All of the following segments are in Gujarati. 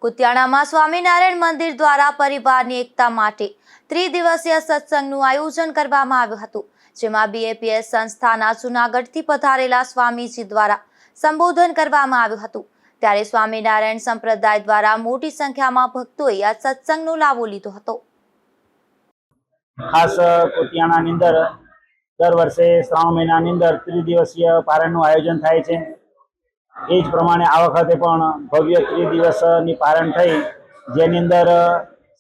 કુતિયાણામાં સ્વામિનારાયણ મંદિર દ્વારા પરિવારની એકતા માટે ત્રિદિવસીય સત્સંગનું આયોજન કરવામાં આવ્યું હતું, જેમાં બીએપીએસ સંસ્થાના જૂનાગઢથી પધારેલા સ્વામીજી દ્વારા સંબોધન કરવામાં આવ્યું હતું। ત્યારે સ્વામિનારાયણ સંપ્રદાય દ્વારા મોટી સંખ્યામાં ભક્તોએ આ સત્સંગનો લાભો લીધો હતો। ખાસ કુતિયાણાની અંદર દર વર્ષે શ્રાવણ મહિનાની અંદર ત્રિદિવસીય પારાયણનું આયોજન થાય છે। એ જ પ્રમાણે આ વખતે પણ ભવ્ય ત્રિદિવસની પારાયણ થઈ, જેની અંદર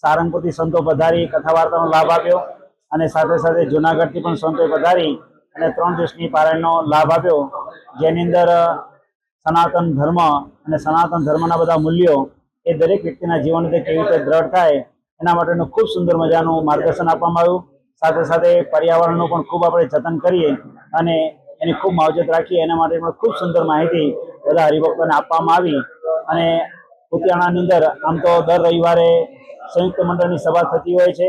સારંગપુરથી સંતો પધારી કથા વાર્તાનો લાભ આપ્યો અને સાથે સાથે જૂનાગઢથી પણ સંતોએ પધારી અને 3 દિવસની પારાયણનો લાભ આપ્યો, જેની અંદર સનાતન ધર્મ અને સનાતન ધર્મના બધા મૂલ્યો એ દરેક વ્યક્તિના જીવન રીતે કેવી રીતે દ્રઢ થાય એના માટેનું ખૂબ સુંદર મજાનું માર્ગદર્શન આપવામાં આવ્યું। સાથે સાથે પર્યાવરણનું પણ ખૂબ આપણે જતન કરીએ અને એની ખૂબ માવજત રાખીએ એના માટે પણ ખૂબ સુંદર માહિતી બધા હરિભક્તોને આપવામાં આવી। અને કુતિયાણાની અંદર આમ તો દર રવિવારે સંયુક્ત મંડળની સભા થતી હોય છે,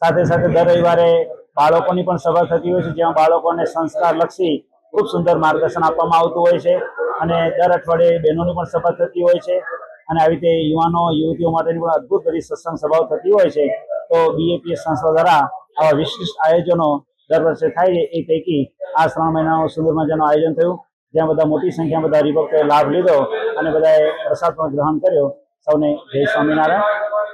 સાથે સાથે દર રવિવારે બાળકોની પણ સભા થતી હોય છે, જેમાં બાળકોને સંસ્કારલક્ષી ખૂબ સુંદર માર્ગદર્શન આપવામાં આવતું હોય છે અને દર અઠવાડિયે બહેનોની પણ સભા થતી હોય છે અને આવી રીતે યુવાનો યુવતીઓ માટેની પણ અદ્ભુત બધી સત્સંગ સભાઓ થતી હોય છે। તો બીએપીએસ સંસ્થા દ્વારા આવા વિશિષ્ટ આયોજનો દર વર્ષે થાય છે। એ પૈકી આ શ્રાવણ મહિનાનું સુંદર મજાનું આયોજન થયું, જ્યાં બધા મોટી સંખ્યામાં બધા હરિભક્તોએ લાભ લીધો અને બધાએ પ્રસાદ પણ ગ્રહણ કર્યો। સૌને જય સ્વામિનારાયણ।